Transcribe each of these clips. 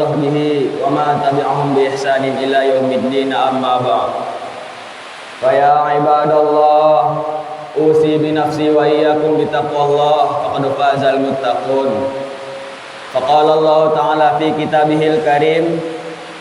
sahbihi wa ma tabi'ahum bi ihsanin ila yaumiddin amma ba'd. Fa ya ibadallah, usi bi nafsi wa iyyakum bi taqwallah faqad fazal muttaqun. Faqala Allah ta'ala fi kitabihil karim,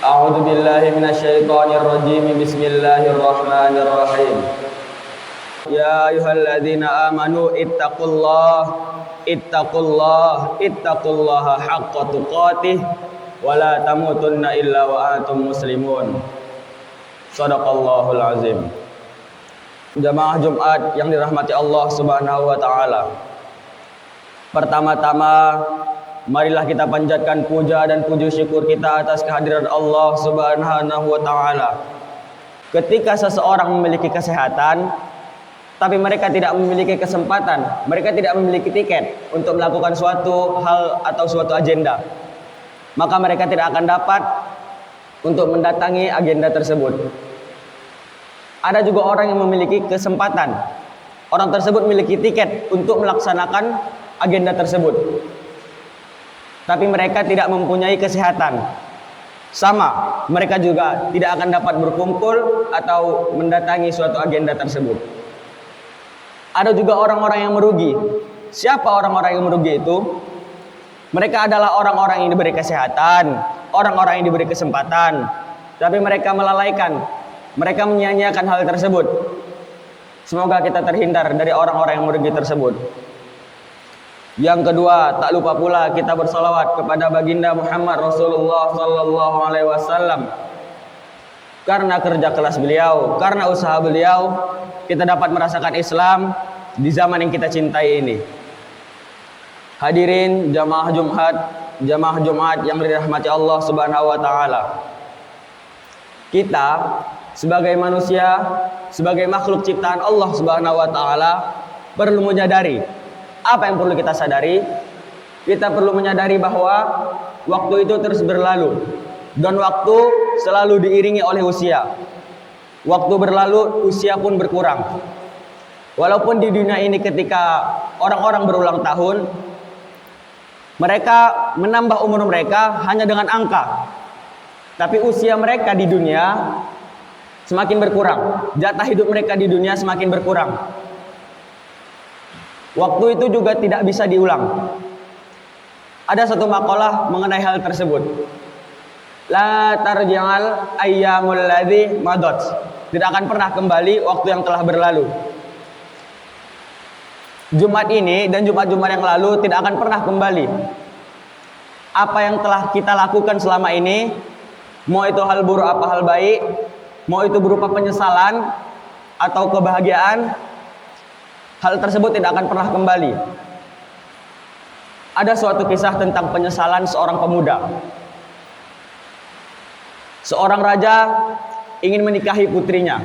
a'udzu billahi minasyaitonir rajim, bismillahirrahmanirrahim. Ya ayyuhalladzina amanu ittaqullaha haqqa tuqatih wa la tamutunna illa wa antum muslimun. Shadaqallahul azim. Jamaah Jumat yang dirahmati Allah Subhanahu wa taala. Pertama-tama marilah kita panjatkan puja dan puji syukur kita atas kehadiran Allah Subhanahu wa taala. Ketika seseorang memiliki kesehatan tapi mereka tidak memiliki kesempatan, mereka tidak memiliki tiket untuk melakukan suatu hal atau suatu agenda, maka mereka tidak akan dapat untuk mendatangi agenda tersebut. Ada juga orang yang memiliki kesempatan, orang tersebut memiliki tiket untuk melaksanakan agenda tersebut, tapi mereka tidak mempunyai kesehatan. Sama, mereka juga tidak akan dapat berkumpul atau mendatangi suatu agenda tersebut. Ada juga orang-orang yang merugi. Siapa orang-orang yang merugi itu? Mereka adalah orang-orang yang diberi kesehatan, orang-orang yang diberi kesempatan, tapi mereka melalaikan, mereka menyia-nyiakan hal tersebut. Semoga kita terhindar dari orang-orang yang merugi tersebut. Yang kedua, tak lupa pula kita bersalawat kepada baginda Muhammad Rasulullah sallallahu alaihi wasallam. Karena kerja keras beliau, karena usaha beliau, kita dapat merasakan Islam di zaman yang kita cintai ini. Hadirin jamaah Jumat yang dirahmati Allah Subhanahu wa taala. Kita sebagai manusia, sebagai makhluk ciptaan Allah Subhanahu wa taala perlu menyadari. Apa yang perlu kita sadari? Kita perlu menyadari bahwa waktu itu terus berlalu dan waktu selalu diiringi oleh usia. Waktu berlalu, usia pun berkurang. Walaupun di dunia ini ketika orang-orang berulang tahun, mereka menambah umur mereka hanya dengan angka. Tapi usia mereka di dunia semakin berkurang. Jatah hidup mereka di dunia semakin berkurang. Waktu itu juga tidak bisa diulang. Ada satu makalah mengenai hal tersebut. La tarji'al ayyamul ladzi madat. Tidak akan pernah kembali waktu yang telah berlalu. Jumat ini dan Jumat-Jumat yang lalu tidak akan pernah kembali. Apa yang telah kita lakukan selama ini, mau itu hal buruk apa hal baik, mau itu berupa penyesalan atau kebahagiaan, hal tersebut tidak akan pernah kembali. Ada suatu kisah tentang penyesalan seorang pemuda. Seorang raja ingin menikahi putrinya.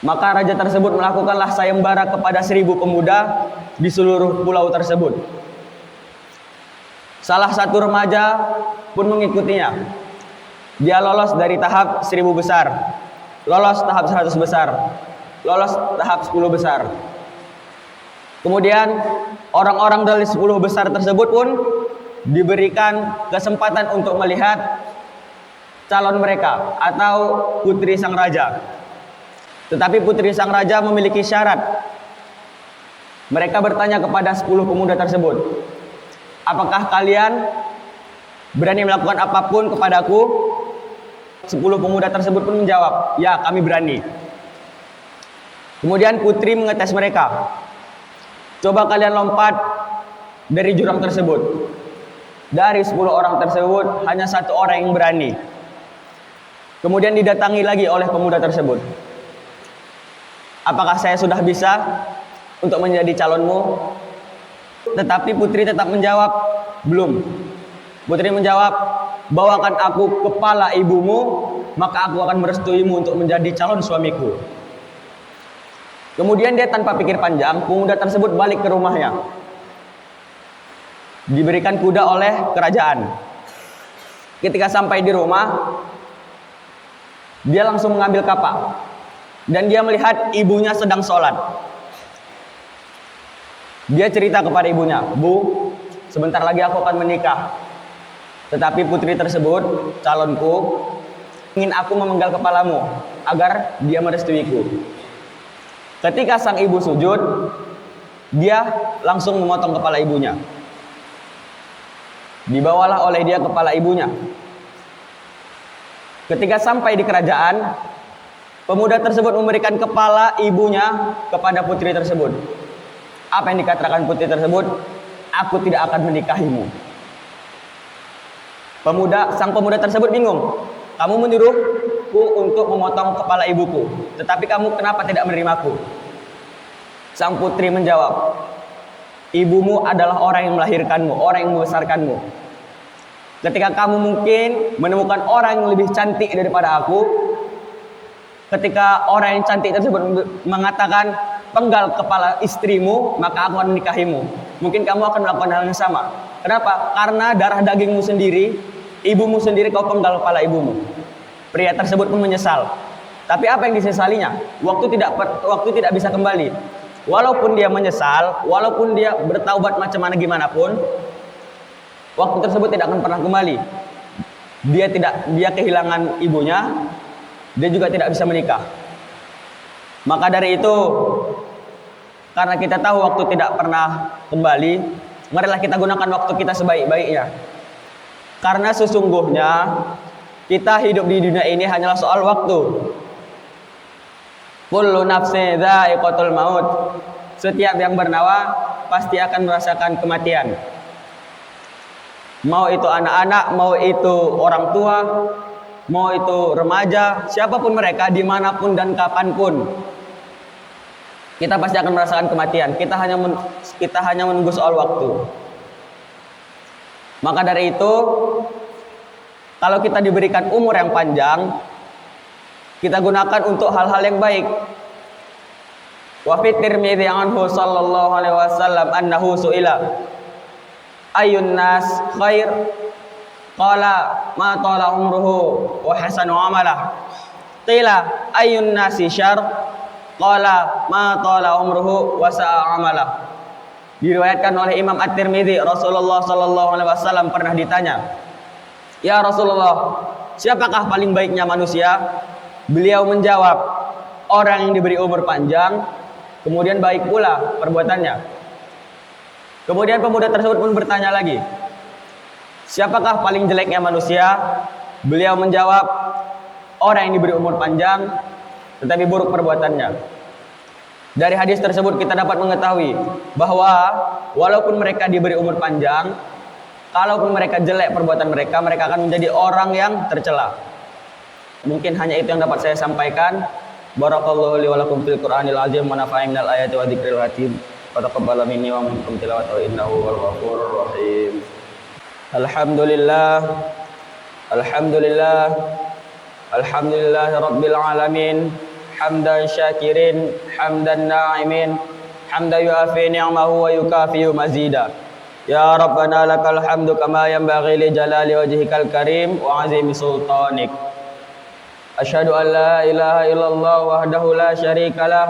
Maka raja tersebut melakukanlah sayembara kepada 1000 pemuda di seluruh pulau tersebut. Salah satu remaja pun mengikutinya. Dia lolos dari tahap 1000 besar, lolos tahap 100 besar, lolos tahap 10 besar. Kemudian orang-orang dari 10 besar tersebut pun diberikan kesempatan untuk melihat calon mereka atau putri sang raja. Tetapi putri sang raja memiliki syarat. Mereka bertanya kepada 10 pemuda tersebut, apakah kalian berani melakukan apapun kepadaku? 10 pemuda tersebut pun menjawab, ya kami berani. Kemudian putri mengetes mereka, coba kalian lompat dari jurang tersebut. Dari 10 orang tersebut hanya 1 orang yang berani. Kemudian didatangi lagi oleh pemuda tersebut. Apakah saya sudah bisa untuk menjadi calonmu? Tetapi putri tetap menjawab, belum. Putri menjawab, bawakan aku kepala ibumu, maka aku akan merestuimu untuk menjadi calon suamiku. Kemudian dia tanpa pikir panjang, pemuda tersebut balik ke rumahnya. Diberikan kuda oleh kerajaan. Ketika sampai di rumah, dia langsung mengambil kapak dan dia melihat ibunya sedang sholat. Dia cerita kepada ibunya, Bu, sebentar lagi aku akan menikah. Tetapi putri tersebut, calonku, ingin aku memenggal kepalamu agar dia merestuiku. Ketika sang ibu sujud, dia langsung memotong kepala ibunya. Dibawalah oleh dia kepala ibunya. Ketika sampai di kerajaan, pemuda tersebut memberikan kepala ibunya kepada putri tersebut. Apa yang dikatakan putri tersebut? Aku tidak akan menikahimu. Sang pemuda tersebut bingung. Kamu menyuruhku untuk memotong kepala ibuku, tetapi kamu kenapa tidak menerimaku? Sang putri menjawab, ibumu adalah orang yang melahirkanmu, orang yang membesarkanmu. Ketika kamu mungkin menemukan orang yang lebih cantik daripada aku, ketika orang yang cantik tersebut mengatakan penggal kepala istrimu, maka aku akan menikahimu. Mungkin kamu akan melakukan hal yang sama. Kenapa? Karena darah dagingmu sendiri, ibumu sendiri kau penggal kepala ibumu. Pria tersebut pun menyesal. Tapi apa yang disesalinya? Waktu tidak bisa kembali. Walaupun dia menyesal, walaupun dia bertaubat macam mana gimana pun, waktu tersebut tidak akan pernah kembali. Dia kehilangan ibunya, dia juga tidak bisa menikah. Maka dari itu, karena kita tahu waktu tidak pernah kembali, marilah kita gunakan waktu kita sebaik-baiknya. Karena sesungguhnya kita hidup di dunia ini hanyalah soal waktu. Kullu nafsin dha'iqatul maut. Setiap yang bernyawa pasti akan merasakan kematian. Mau itu anak-anak, mau itu orang tua, mau itu remaja, siapapun mereka, dimanapun dan kapanpun, kita pasti akan merasakan kematian. Kita hanya menunggu soal waktu. Maka dari itu, kalau kita diberikan umur yang panjang, kita gunakan untuk hal-hal yang baik. Wa fi Tirmidzi anhu sallallahu alaihi wasallam annahu su'ila ayyun nas khair, qala ma tala umruhu wa hasanu amalah, qila ayyun nasi syarr, qala ma tala umruhu wa sa'a amalah. Diriwayatkan oleh Imam At-Tirmidzi, Rasulullah sallallahu alaihi wasallam pernah ditanya, "Ya Rasulullah, siapakah paling baiknya manusia?" Beliau menjawab, orang yang diberi umur panjang, kemudian baik pula perbuatannya. Kemudian pemuda tersebut pun bertanya lagi, siapakah paling jeleknya manusia? Beliau menjawab, orang yang diberi umur panjang, tetapi buruk perbuatannya. Dari hadis tersebut kita dapat mengetahui bahwa walaupun mereka diberi umur panjang, kalaupun mereka jelek perbuatan mereka, mereka akan menjadi orang yang tercela. Mungkin hanya itu yang dapat saya sampaikan. Barakallahu li wa lakum fil Qur'anil azim wa nafa'ani minal ayati wa dzikril hakim. Wa taqabbal minni wa minkum tilawatahu innahu wal ghafurur rahim. Alhamdulillah. Alhamdulillahi rabbil alamin. Hamdan syakirin, hamdan na'imin, hamdan yuafi ni'amahu wa yukafi'u mazida. Ya Rabbana lakal hamdu kama yanbaghi li jalali wajhikal karim wa azimi sultanik. Asyhadu an la ilaha illallah wahdahu la syarikalah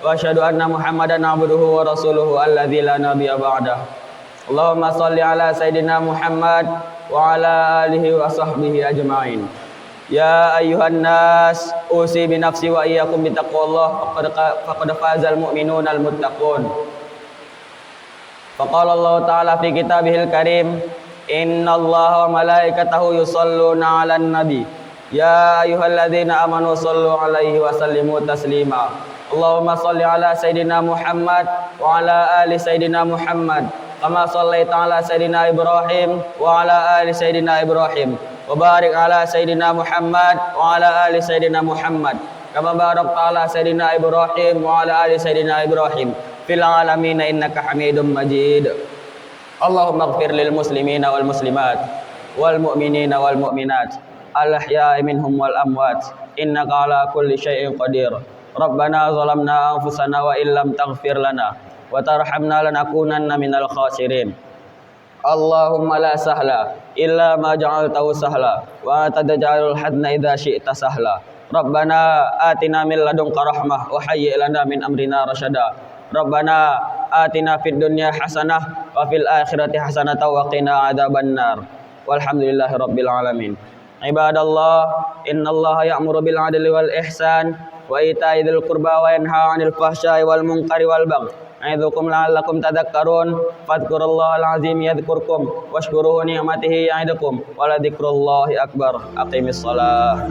wa asyhadu anna Muhammadan abduhu wa rasuluhu alladzi la nabiyya ba'dah. Allahumma shalli ala sayidina Muhammad wa ala alihi wa sahbihi ajma'in. Ya ayyuhan nas, usi bi nafsi wa iyyakum bi taqwallah faqad fazal mu'minuna al muttaqun. Faqala Allah Ta'ala fi kitabihil karim, innallaha wa malaikatahu yusholluna 'alan nabi. Ya ayyuhalladzina amanu shallu 'alaihi wa sallimu taslima. Allahumma shalli ala sayidina Muhammad wa ala ali sayidina Muhammad kama shallaita ala sayidina Ibrahim wa ala ali sayidina Ibrahim wa barik ala sayidina Muhammad wa ala ali sayidina Muhammad kama barakta ala sayidina Ibrahim wa ala ali sayidina Ibrahim fil alamin innaka Hamidum Majid. Allahumma ighfir lil muslimina wal muslimat wal mu'minina wal mu'minat al-ahya'i minhum wal amwat innaka ala kulli syai'in qadir. Rabbana zalamna anfusana wa illam taghfir lana wa tarhamna lanakunanna minal khasirin. Allahumma la sahla illa ma ja'altahu sahla wa anta taj'alul hadna idza syi'ta sahla. Rabbana atina min ladunka rahmah wa hayyi' lana min amrina rasyada. Rabbana atina fid dunya hasanah wa fil akhirati hasanah wa qina adzabannar. walhamdulillahi rabbil alamin. Ibadallah, innallaha ya'muru bil 'adli wal ihsan wa ita'i dzil qurba wa yanha 'anil fahsya'i wal munkari wal baghi. A'idukum la'allakum tadhakkarun. Fadhkurullahal 'azim yadhkurkum washkuruhu ni'matihi ya'idukum wa la dzikrullahi akbar. Aqimis shalah.